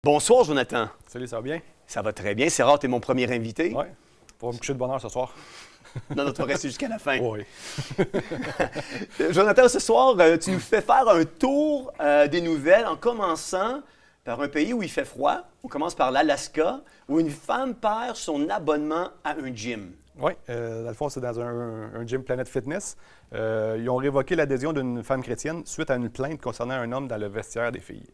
Bonsoir, Jonathan. Salut, ça va bien? Ça va très bien. C'est rare, tu es mon premier invité. Oui. Pour me coucher de bonne heure ce soir. Non, tu vas rester jusqu'à la fin. Oui. Jonathan, ce soir, tu nous fais faire un tour des nouvelles en commençant par un pays où il fait froid. On commence par l'Alaska, où une femme perd son abonnement à un gym. Oui, dans le fond, c'est dans un gym Planet Fitness. Ils ont révoqué l'adhésion d'une femme chrétienne suite à une plainte concernant un homme dans le vestiaire des filles.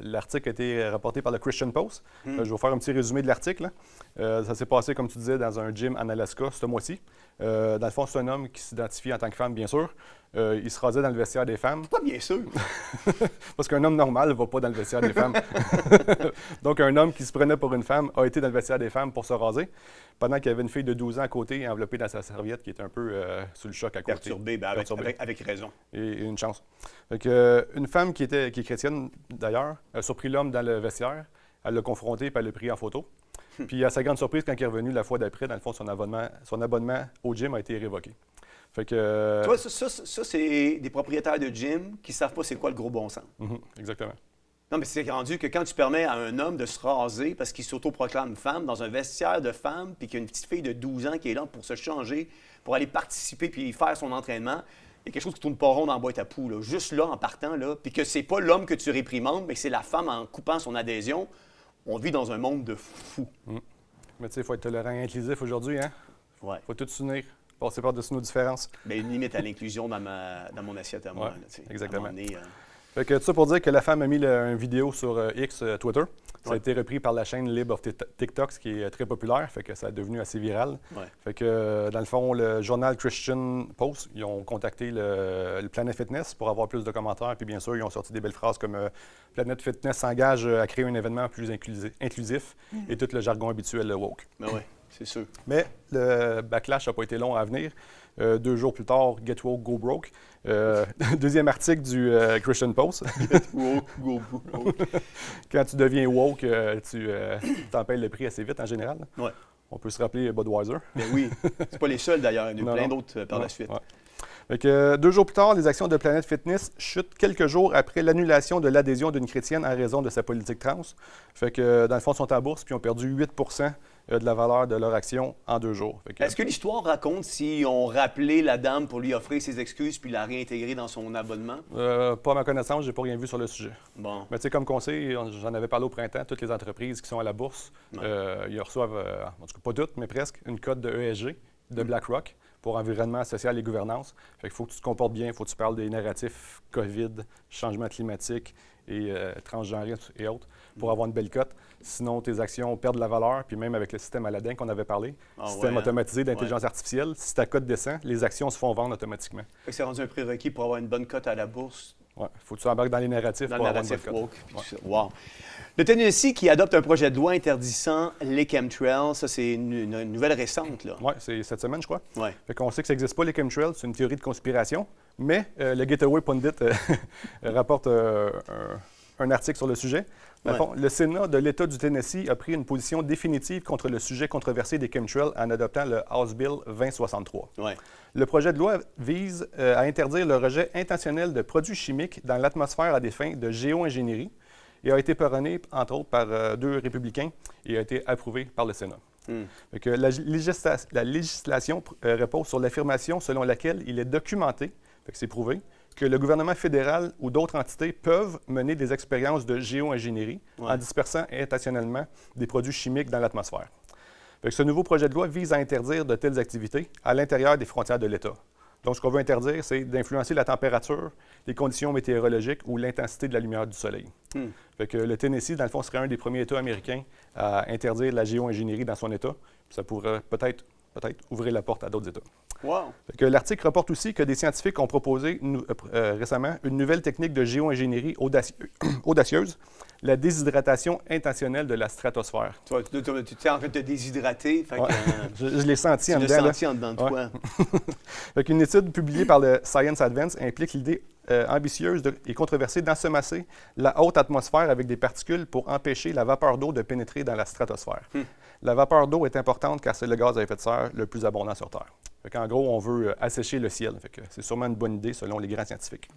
L'article a été rapporté par le Christian Post. Je vais vous faire un petit résumé de l'article. Ça s'est passé, comme tu disais, dans un gym en Alaska ce mois-ci. Dans le fond, c'est un homme qui s'identifie en tant que femme, bien sûr. Il se rasait dans le vestiaire des femmes. Pas bien sûr. Parce qu'un homme normal ne va pas dans le vestiaire des femmes. Donc, un homme qui se prenait pour une femme a été dans le vestiaire des femmes pour se raser, pendant qu'il y avait une fille de 12 ans à côté, enveloppée dans sa serviette, qui était un peu sous le choc à côté. Perturbé, avec raison. Et une chance. Une femme qui est chrétienne, d'ailleurs, a surpris l'homme dans le vestiaire. Elle l'a confronté et elle l'a pris en photo. Puis, à sa grande surprise, quand il est revenu la fois d'après, dans le fond, son abonnement au gym a été révoqué. Tu vois, ça c'est des propriétaires de gym qui ne savent pas c'est quoi le gros bon sens. Exactement. Non, mais c'est rendu que quand tu permets à un homme de se raser parce qu'il s'autoproclame femme dans un vestiaire de femme, puis qu'il y a une petite fille de 12 ans qui est là pour se changer, pour aller participer puis faire son entraînement, il y a quelque chose qui tourne pas rond dans la boîte à poux, là, juste là, en partant, là, puis que c'est pas l'homme que tu réprimandes, mais que c'est la femme en coupant son adhésion. On vit dans un monde de fous. Mais tu sais, il faut être tolérant et inclusif aujourd'hui, hein? Ouais. Il faut tout s'unir, passer par-dessus nos différences. Mais une limite à l'inclusion dans mon assiette à moi. Ouais, là, exactement. Donné, Tout ça pour dire que la femme a mis une vidéo sur X, Twitter. Ça a été repris par la chaîne Libre of TikTok, ce qui est très populaire, fait que ça est devenu assez viral. Dans le fond, le journal Christian Post, ils ont contacté le Planet Fitness pour avoir plus de commentaires, puis bien sûr, ils ont sorti des belles phrases comme Planet Fitness s'engage à créer un événement plus inclusif et tout le jargon habituel, le woke. Mais oui, c'est sûr. Mais le backlash n'a pas été long à venir. 2 jours plus tard, Get Woke, Go Broke. Deuxième article du Christian Post. Get Woke, Go Broke. Quand tu deviens woke, tu t'en payes le prix assez vite en général. Ouais. On peut se rappeler Budweiser. Mais oui, c'est pas les seuls d'ailleurs, il y en a eu plein d'autres par la suite. Ouais. 2 jours plus tard, les actions de Planet Fitness chutent quelques jours après l'annulation de l'adhésion d'une chrétienne en raison de sa politique trans. Dans le fond, ils sont en bourse puis ont perdu 8 de la valeur de leur action en 2 jours. Est-ce que l'histoire raconte s'ils ont rappelé la dame pour lui offrir ses excuses puis la réintégrer dans son abonnement? Pas à ma connaissance, j'ai pas rien vu sur le sujet. Bon. Mais tu sais, comme qu'on sait, j'en avais parlé au printemps, toutes les entreprises qui sont à la bourse, ils reçoivent, en tout cas pas toutes, mais presque, une cote de ESG, de BlackRock, pour environnement, social et gouvernance. Fait qu'il faut que tu te comportes bien, il faut que tu parles des narratifs COVID, changement climatique et transgenrisme et autres pour avoir une belle cote. Sinon, tes actions perdent de la valeur, puis même avec le système Aladdin qu'on avait parlé, système automatisé d'intelligence artificielle, si ta cote descend, les actions se font vendre automatiquement. C'est rendu un prérequis pour avoir une bonne cote à la bourse. Oui, il faut que tu embarques dans les narratifs pour avoir une bonne woke, puis tout ça. Wow. Le Tennessee qui adopte un projet de loi interdisant les chemtrails, ça c'est une nouvelle récente, là. Oui, c'est cette semaine, je crois. Ouais. Fait qu'on sait que ça n'existe pas, les chemtrails, c'est une théorie de conspiration, mais le Gateway Pundit rapporte un article sur le sujet. Dans le fond, le Sénat de l'État du Tennessee a pris une position définitive contre le sujet controversé des chemtrails en adoptant le House Bill 2063. Ouais. Le projet de loi vise à interdire le rejet intentionnel de produits chimiques dans l'atmosphère à des fins de géo-ingénierie et a été parrainé, entre autres, par 2 républicains et a été approuvé par le Sénat. La législation repose sur l'affirmation selon laquelle il est documenté, c'est prouvé, que le gouvernement fédéral ou d'autres entités peuvent mener des expériences de géo-ingénierie en dispersant intentionnellement des produits chimiques dans l'atmosphère. Ce nouveau projet de loi vise à interdire de telles activités à l'intérieur des frontières de l'État. Donc, ce qu'on veut interdire, c'est d'influencer la température, les conditions météorologiques ou l'intensité de la lumière du soleil. Le Tennessee, dans le fond, serait un des premiers États américains à interdire la géo-ingénierie dans son État. Ça pourrait peut-être ouvrir la porte à d'autres États. Wow. L'article rapporte aussi que des scientifiques ont proposé récemment une nouvelle technique de géo-ingénierie audacieuse, la déshydratation intentionnelle de la stratosphère. Tu es en train de te déshydrater. Fait je l'ai senti en dedans. Tu l'as senti en dedans de toi. Une étude publiée par le Science Advance implique l'idée ambitieuse et controversée d'ensemasser la haute atmosphère avec des particules pour empêcher la vapeur d'eau de pénétrer dans la stratosphère. La vapeur d'eau est importante car c'est le gaz à effet de serre le plus abondant sur Terre. En gros, on veut assécher le ciel. C'est sûrement une bonne idée selon les grands scientifiques.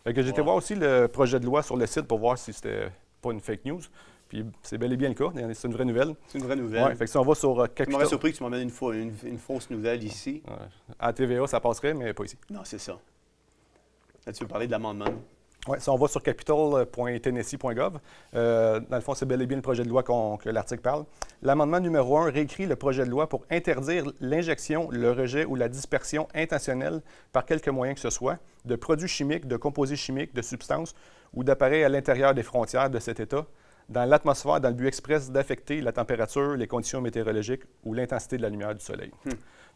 J'ai été voir aussi le projet de loi sur le site pour voir si c'était pas une fake news. Puis c'est bel et bien le cas, c'est une vraie nouvelle. C'est une vraie nouvelle. Ouais, fait que si on va sur Je Capital... m'aurais surpris que tu m'emmènes une fausse nouvelle ici. Ouais. À TVA, ça passerait, mais pas ici. Non, c'est ça. Là, tu veux parler de l'amendement. Oui, si on va sur capital.tennessee.gov, dans le fond, c'est bel et bien le projet de loi que l'article parle. L'amendement numéro 1 réécrit le projet de loi pour interdire l'injection, le rejet ou la dispersion intentionnelle, par quelque moyen que ce soit, de produits chimiques, de composés chimiques, de substances ou d'appareils à l'intérieur des frontières de cet État, dans l'atmosphère, dans le but express d'affecter la température, les conditions météorologiques ou l'intensité de la lumière du soleil.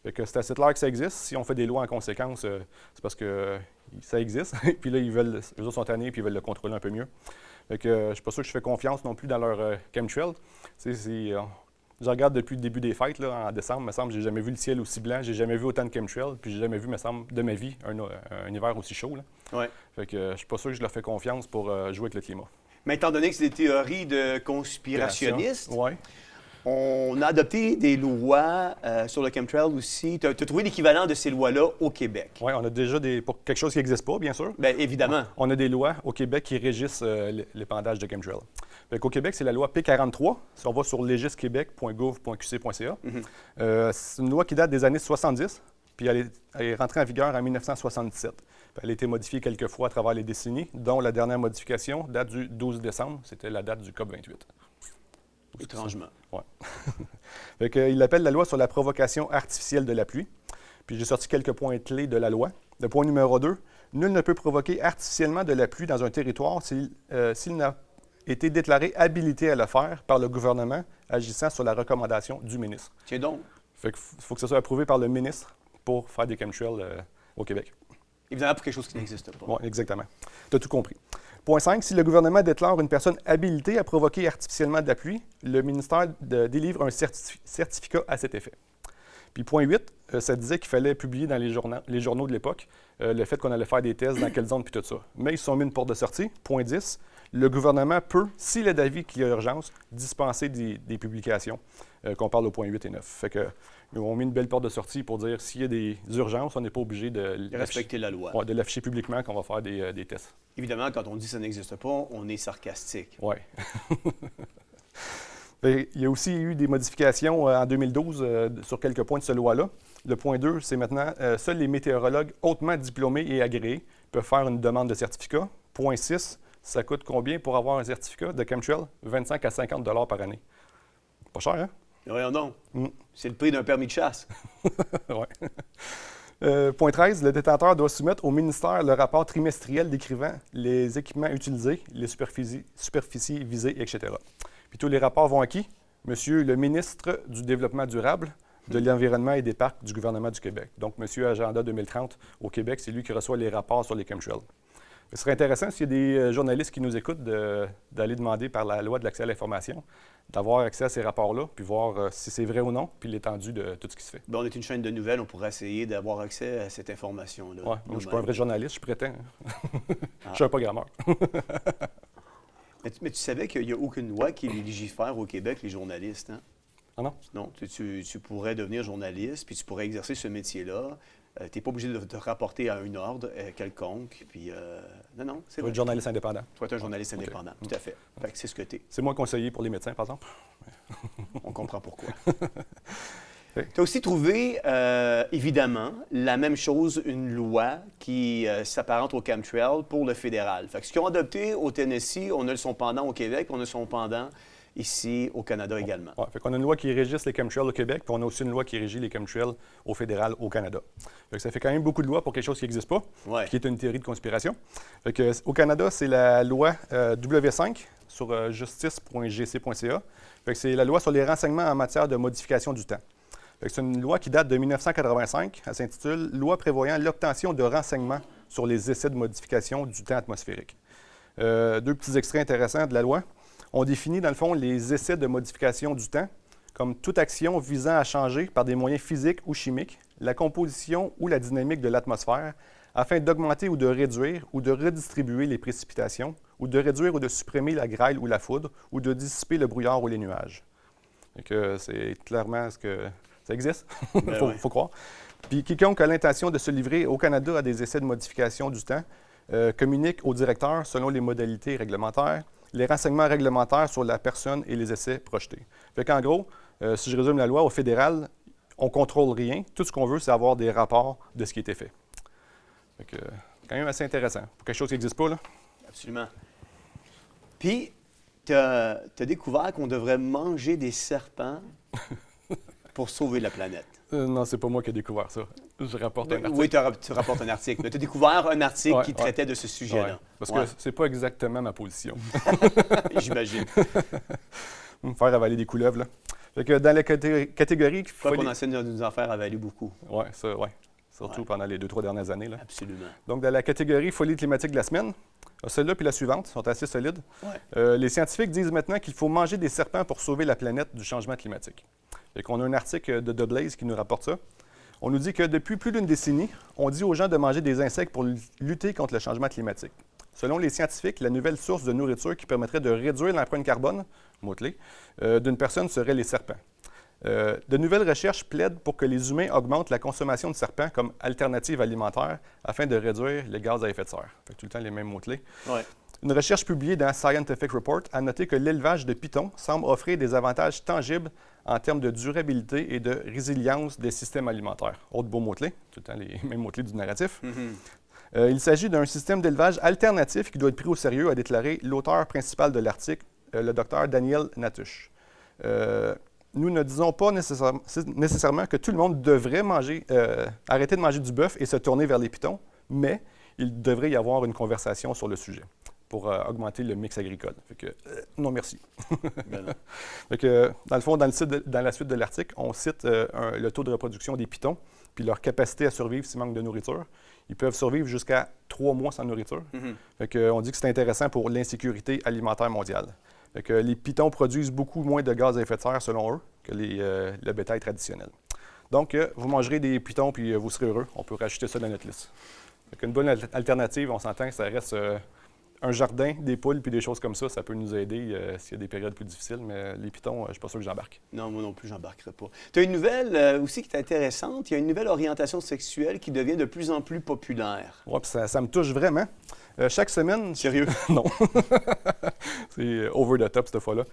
Fait que c'est assez clair que ça existe. Si on fait des lois en conséquence, c'est parce que ça existe. Puis là, eux autres sont tannés puis ils veulent le contrôler un peu mieux. Fait que je ne suis pas sûr que je fais confiance non plus dans leur chemtrail. Je regarde depuis le début des fêtes, là, en décembre, me semble, j'ai jamais vu le ciel aussi blanc, j'ai jamais vu autant de chemtrails, puis j'ai jamais vu, me semble, de ma vie, un hiver aussi chaud. Là. Ouais. Fait que je suis pas sûr que je leur fais confiance pour jouer avec le climat. Mais étant donné que c'est des théories de conspirationnistes, Ouais. on a adopté des lois sur le chemtrail aussi. Tu as trouvé l'équivalent de ces lois-là au Québec? Oui, on a déjà pour quelque chose qui n'existe pas, bien sûr. Bien, évidemment. On a des lois au Québec qui régissent l'épandage de chemtrail. Au Québec, c'est la loi P43. Si on va sur legisquebec.gouv.qc.ca, c'est une loi qui date des années 70, puis elle est rentrée en vigueur en 1977. Elle a été modifiée quelques fois à travers les décennies, dont la dernière modification date du 12 décembre. C'était la date du COP28. Étrangement. Oui. Il appelle la loi sur la provocation artificielle de la pluie. Puis j'ai sorti quelques points clés de la loi. Le point numéro 2, nul ne peut provoquer artificiellement de la pluie dans un territoire s'il n'a été déclaré habilité à le faire par le gouvernement agissant sur la recommandation du ministre. Tiens donc. Fait qu'il faut que ce soit approuvé par le ministre pour faire des chemtrails au Québec. Évidemment, pour quelque chose qui n'existe pas. Oui, exactement. Tu as tout compris. Point 5, si le gouvernement déclare une personne habilitée à provoquer artificiellement de la pluie, le ministère délivre un certificat à cet effet. Puis point 8, ça disait qu'il fallait publier dans les journaux de l'époque le fait qu'on allait faire des tests dans quelle zone puis tout ça. Mais ils se sont mis une porte de sortie. Point 10, le gouvernement peut, s'il est d'avis qu'il y a urgence, dispenser des publications, qu'on parle au point 8 et 9. Fait que ils ont mis une belle porte de sortie pour dire s'il y a des urgences, on n'est pas obligé de respecter la loi. Ouais, de l'afficher publiquement qu'on va faire des tests. Évidemment, quand on dit que ça n'existe pas, on est sarcastique. Oui. Il y a aussi eu des modifications en 2012 sur quelques points de cette loi-là. Le point 2, c'est maintenant, seuls les météorologues hautement diplômés et agréés peuvent faire une demande de certificat. Point 6, ça coûte combien pour avoir un certificat de chemtrail? 25 à 50 $ par année. Pas cher, hein? Voyons donc. C'est le prix d'un permis de chasse. Oui. Point 13, le détenteur doit soumettre au ministère le rapport trimestriel décrivant les équipements utilisés, les superficies visées, etc. Puis tous les rapports vont à qui? Monsieur le ministre du Développement durable, de l'Environnement et des Parcs du gouvernement du Québec. Donc, Monsieur Agenda 2030 au Québec, c'est lui qui reçoit les rapports sur les chemtrails. Ce serait intéressant, s'il y a des journalistes qui nous écoutent, d'aller demander par la loi de l'accès à l'information, d'avoir accès à ces rapports-là, puis voir si c'est vrai ou non, puis l'étendue de tout ce qui se fait. Bien, on est une chaîne de nouvelles, on pourrait essayer d'avoir accès à cette information-là. Oui, je ne suis pas un vrai journaliste, je prétends. Je suis un programmeur. Mais tu savais qu'il n'y a aucune loi qui légifère au Québec les journalistes, hein? Ah non? Non, tu pourrais devenir journaliste, puis tu pourrais exercer ce métier-là. Tu n'es pas obligé de te rapporter à un ordre quelconque. Puis, non, c'est vrai. Tu vas être journaliste indépendant. Tu vas être un journaliste indépendant, tout à fait. Fait que c'est ce que tu es. C'est moi conseiller pour les médecins, par exemple. On comprend pourquoi. Tu as aussi trouvé, évidemment, la même chose, une loi qui s'apparente au chemtrail pour le fédéral. Fait que ce qu'ils ont adopté au Tennessee, on a son pendant au Québec, on a son pendant ici au Canada également. Ouais, fait qu'on a une loi qui régisse les chemtrails au Québec, puis on a aussi une loi qui régit les chemtrails au fédéral au Canada. Fait que ça fait quand même beaucoup de lois pour quelque chose qui n'existe pas, qui est une théorie de conspiration. Fait que, au Canada, c'est la loi W5 sur justice.gc.ca. Fait que c'est la loi sur les renseignements en matière de modification du temps. Fait que c'est une loi qui date de 1985. Elle s'intitule « Loi prévoyant l'obtention de renseignements sur les essais de modification du temps atmosphérique ». Deux petits extraits intéressants de la loi. On définit, dans le fond, les essais de modification du temps comme toute action visant à changer par des moyens physiques ou chimiques la composition ou la dynamique de l'atmosphère afin d'augmenter ou de réduire ou de redistribuer les précipitations ou de réduire ou de supprimer la grêle ou la foudre ou de dissiper le brouillard ou les nuages. C'est clairement ce que... Ça existe, il faut croire. Puis quiconque a l'intention de se livrer au Canada à des essais de modification du temps communique au directeur selon les modalités réglementaires les renseignements réglementaires sur la personne et les essais projetés. Fait qu'en gros, si je résume la loi, au fédéral, on ne contrôle rien. Tout ce qu'on veut, c'est avoir des rapports de ce qui a été fait. Fait que, quand même assez intéressant. Pour quelque chose qui n'existe pas, là. Absolument. Puis, tu as découvert qu'on devrait manger des serpents pour sauver la planète. Non, c'est pas moi qui ai découvert ça. Je rapporte un article. Oui, tu rapportes un article. Mais tu as découvert un article qui traitait de ce sujet-là. Ouais, parce que c'est pas exactement ma position. J'imagine. Me faire avaler des couleuvres, là. Fait que dans la catégorie... Qu'on essaie de nous en faire avaler beaucoup. Oui, ça, oui. Surtout pendant les 2-3 dernières années, là. Absolument. Donc, dans la catégorie folie climatique de la semaine, celle-là puis la suivante sont assez solides. Ouais. Les scientifiques disent maintenant qu'il faut manger des serpents pour sauver la planète du changement climatique. Fait qu'on a un article de The Blaze qui nous rapporte ça. On nous dit que depuis plus d'une décennie, on dit aux gens de manger des insectes pour lutter contre le changement climatique. Selon les scientifiques, la nouvelle source de nourriture qui permettrait de réduire l'empreinte carbone, mot-clé, d'une personne serait les serpents. De nouvelles recherches plaident pour que les humains augmentent la consommation de serpents comme alternative alimentaire afin de réduire les gaz à effet de serre. Fait que tout le temps les mêmes mots-clés. Ouais. Une recherche publiée dans Scientific Report a noté que l'élevage de pitons semble offrir des avantages tangibles en termes de durabilité et de résilience des systèmes alimentaires. Autre beau mot-clé, tout le temps les mêmes mots-clés du narratif. Il s'agit d'un système d'élevage alternatif qui doit être pris au sérieux, a déclaré l'auteur principal de l'article, le docteur Daniel Natusch. Nous ne disons pas nécessairement que tout le monde devrait arrêter de manger du bœuf et se tourner vers les pitons, mais il devrait y avoir une conversation sur le sujet pour augmenter le mix agricole. Fait que, non, merci. Fait que, dans le fond, dans la suite de l'article, on cite le taux de reproduction des pitons puis leur capacité à survivre s'il manque de nourriture. Ils peuvent survivre jusqu'à 3 mois sans nourriture. Fait que, on dit que c'est intéressant pour l'insécurité alimentaire mondiale. Fait que les pitons produisent beaucoup moins de gaz à effet de serre, selon eux, que le bétail traditionnel. Donc, vous mangerez des pitons puis vous serez heureux. On peut rajouter ça dans notre liste. Fait qu'une bonne alternative, on s'entend que ça reste un jardin, des poules puis des choses comme ça. Ça peut nous aider s'il y a des périodes plus difficiles, mais les pitons, je ne suis pas sûr que j'embarque. Non, moi non plus, j'embarquerai pas. Tu as une nouvelle aussi qui est intéressante. Il y a une nouvelle orientation sexuelle qui devient de plus en plus populaire. Oui, puis ça me touche vraiment. Chaque semaine... Sérieux? Non. C'est over the top, cette fois-là.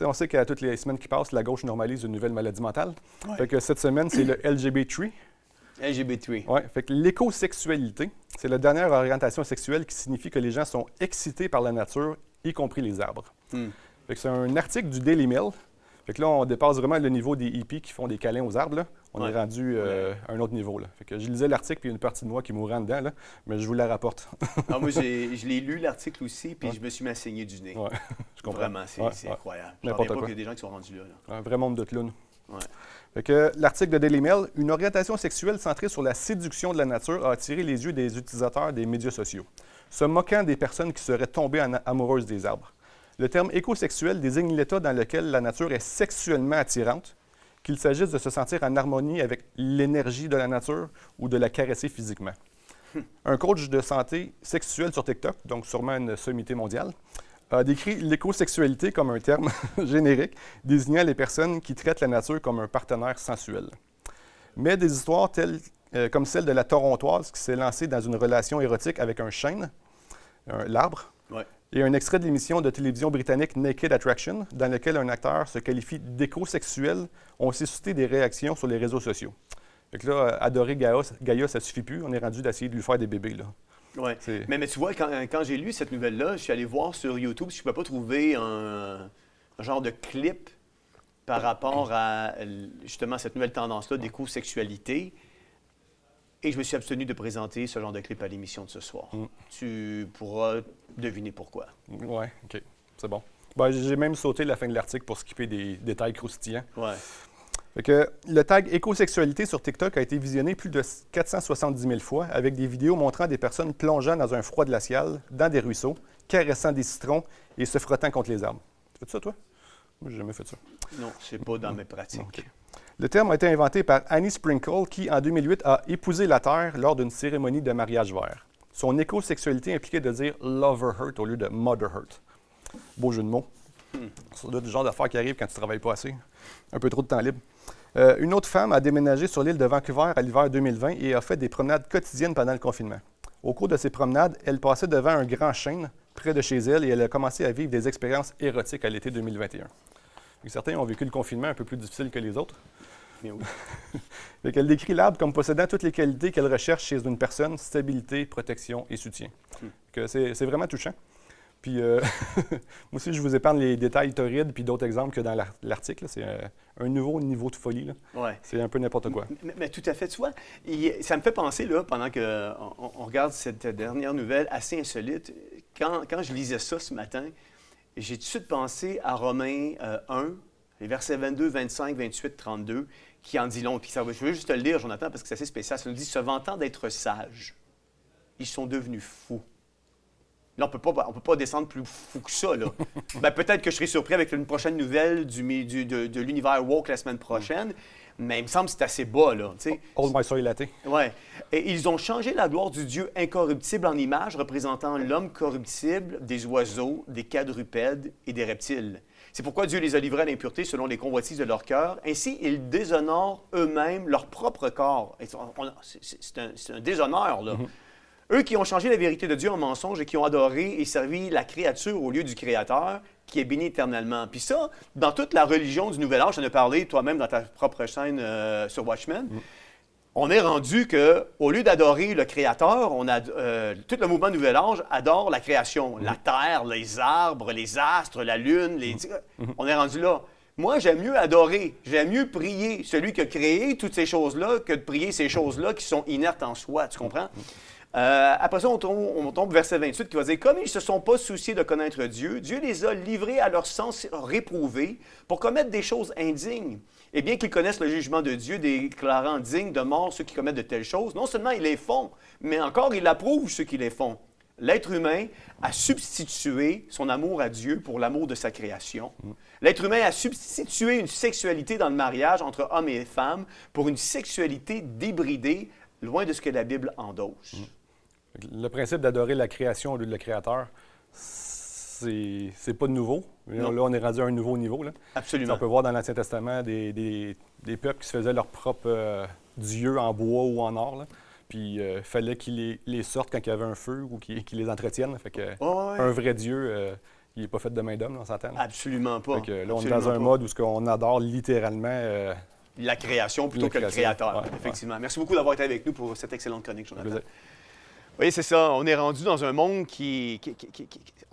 On sait qu'à toutes les semaines qui passent, la gauche normalise une nouvelle maladie mentale. Ouais. Fait que cette semaine, c'est le LGBT. LGBT. Oui, fait que l'écosexualité, c'est la dernière orientation sexuelle qui signifie que les gens sont excités par la nature, y compris les arbres. Fait que c'est un article du Daily Mail. Fait que là, on dépasse vraiment le niveau des hippies qui font des câlins aux arbres, là. On est rendu à un autre niveau, là. Fait que je lisais l'article, puis il y a une partie de moi qui mourrait dedans, là, mais je vous la rapporte. Moi, je l'ai lu, l'article aussi, puis je me suis mis à saigner du nez. Ouais, je comprends. Vraiment, c'est incroyable. Je ne N'importe pas quoi. qu'il y a des gens qui sont rendus là. Un vrai monde de clowns. Ouais. Fait que l'article de Daily Mail, une orientation sexuelle centrée sur la séduction de la nature a attiré les yeux des utilisateurs des médias sociaux, se moquant des personnes qui seraient tombées amoureuses des arbres. Le terme écosexuel désigne l'état dans lequel la nature est sexuellement attirante, qu'il s'agisse de se sentir en harmonie avec l'énergie de la nature ou de la caresser physiquement. Un coach de santé sexuelle sur TikTok, donc sûrement une sommité mondiale, a décrit l'écosexualité comme un terme générique désignant les personnes qui traitent la nature comme un partenaire sensuel. Mais des histoires comme celle de la Torontoise qui s'est lancée dans une relation érotique avec un chêne, l'arbre, et un extrait de l'émission de télévision britannique Naked Attraction, dans lequel un acteur se qualifie d'écosexuel, ont suscité des réactions sur les réseaux sociaux. Fait que là, adorer Gaïa, ça suffit plus. On est rendu d'essayer de lui faire des bébés, là. Oui. Mais tu vois, quand j'ai lu cette nouvelle-là, je suis allé voir sur YouTube si je ne pouvais pas trouver un genre de clip par rapport à justement cette nouvelle tendance-là d'écosexualité. Et je me suis abstenu de présenter ce genre de clip à l'émission de ce soir. Tu pourras deviner pourquoi. Oui, OK. C'est bon. Ben, j'ai même sauté la fin de l'article pour skipper des détails croustillants. Ouais. Fait que le tag écosexualité sur TikTok a été visionné plus de 470 000 fois avec des vidéos montrant des personnes plongeant dans un froid glacial, dans des ruisseaux, caressant des citrons et se frottant contre les arbres. Tu fais ça, toi? Moi, j'ai jamais fait ça. Non, c'est pas dans mes pratiques. Okay. Le terme a été inventé par Annie Sprinkle qui, en 2008, a épousé la Terre lors d'une cérémonie de mariage vert. Son écosexualité impliquait de dire « lover hurt » au lieu de « mother hurt ». Beau jeu de mots. C'est le genre d'affaires qui arrive quand tu ne travailles pas assez. Un peu trop de temps libre. Une autre femme a déménagé sur l'île de Vancouver à l'hiver 2020 et a fait des promenades quotidiennes pendant le confinement. Au cours de ces promenades, elle passait devant un grand chêne près de chez elle et elle a commencé à vivre des expériences érotiques à l'été 2021. Et certains ont vécu le confinement un peu plus difficile que les autres. Mais oui. Elle décrit l'arbre comme possédant toutes les qualités qu'elle recherche chez une personne, stabilité, protection et soutien. C'est vraiment touchant. Puis, moi aussi, je vous épargne les détails torrides puis d'autres exemples que dans l'article. C'est un nouveau niveau de folie. Ouais. C'est un peu n'importe quoi. Mais tout à fait, tu vois, ça me fait penser, là, pendant qu'on regarde cette dernière nouvelle assez insolite, quand je lisais ça ce matin, j'ai tout de suite pensé à Romains 1, les versets 22, 25, 28, 32, qui en dit long. Puis je veux juste te le lire, Jonathan, parce que c'est assez spécial. Ça nous dit « Se vantant d'être sages, ils sont devenus fous. » Là, on peut pas descendre plus fou que ça, là. Ben, peut-être que je serai surpris avec une prochaine nouvelle de l'univers woke la semaine prochaine, mais il me semble que c'est assez bas, là. Tu sais. Hold my soy latte. Ouais. Et ils ont changé la gloire du Dieu incorruptible en image, représentant l'homme corruptible, des oiseaux, des quadrupèdes et des reptiles. C'est pourquoi Dieu les a livrés à l'impureté selon les convoitises de leur cœur. Ainsi, ils déshonorent eux-mêmes leur propre corps. C'est un déshonneur, là. Eux qui ont changé la vérité de Dieu en mensonge et qui ont adoré et servi la créature au lieu du Créateur, qui est béni éternellement. Puis ça, dans toute la religion du Nouvel Âge, tu en as parlé toi-même dans ta propre chaîne sur Watchmen, on est rendu qu'au lieu d'adorer le Créateur, tout le mouvement Nouvel Âge adore la création. La terre, les arbres, les astres, la lune. On est rendu là. Moi, j'aime mieux adorer, j'aime mieux prier celui qui a créé toutes ces choses-là que de prier ces choses-là qui sont inertes en soi. Tu comprends? Après ça, on tombe verset 28 qui va dire « Comme ils ne se sont pas souciés de connaître Dieu, Dieu les a livrés à leur sens réprouvé pour commettre des choses indignes. Et bien qu'ils connaissent le jugement de Dieu, déclarant dignes de mort ceux qui commettent de telles choses, non seulement ils les font, mais encore ils approuvent ceux qui les font. L'être humain a substitué son amour à Dieu pour l'amour de sa création. L'être humain a substitué une sexualité dans le mariage entre hommes et femmes pour une sexualité débridée, loin de ce que la Bible endosse. Le principe d'adorer la création au lieu de le créateur, c'est pas de nouveau. Là, on est rendu à un nouveau niveau. Là. Absolument. On peut voir dans l'Ancien Testament des peuples qui se faisaient leur propre dieu en bois ou en or. Là. Puis il fallait qu'ils les sortent quand il y avait un feu ou qu'ils les entretiennent. Fait que, un vrai dieu, il n'est pas fait de main d'homme, on s'entend. Absolument pas. Fait que, là, on est dans un mode où on adore littéralement... la création plutôt que le créateur, effectivement. Merci beaucoup d'avoir été avec nous pour cette excellente chronique, Jonathan. Oui, c'est ça. On est rendu dans un monde qui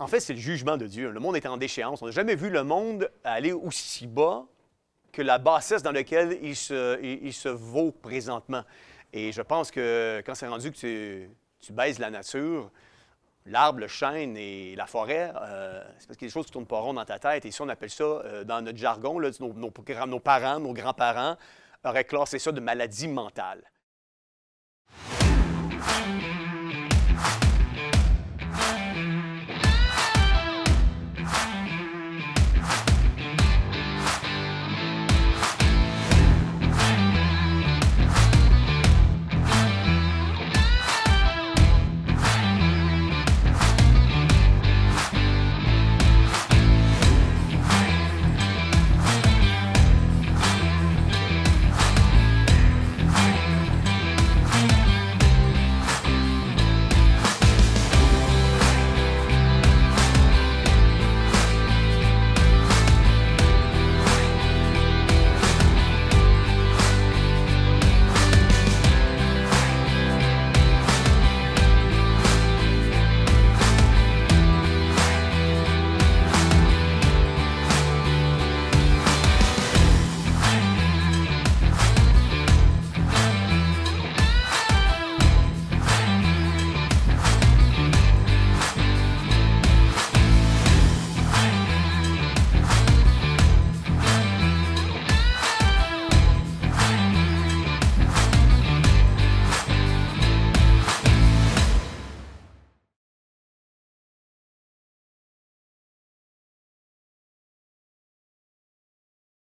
en fait, c'est le jugement de Dieu. Le monde est en déchéance. On n'a jamais vu le monde aller aussi bas que la bassesse dans laquelle il se vaut présentement. Et je pense que quand c'est rendu que tu baises la nature, l'arbre, le chêne et la forêt, c'est parce qu'il y a des choses qui ne tournent pas rond dans ta tête. Et ici, on appelle ça, dans notre jargon, là, nos parents, nos grands-parents auraient classé ça de maladie mentale.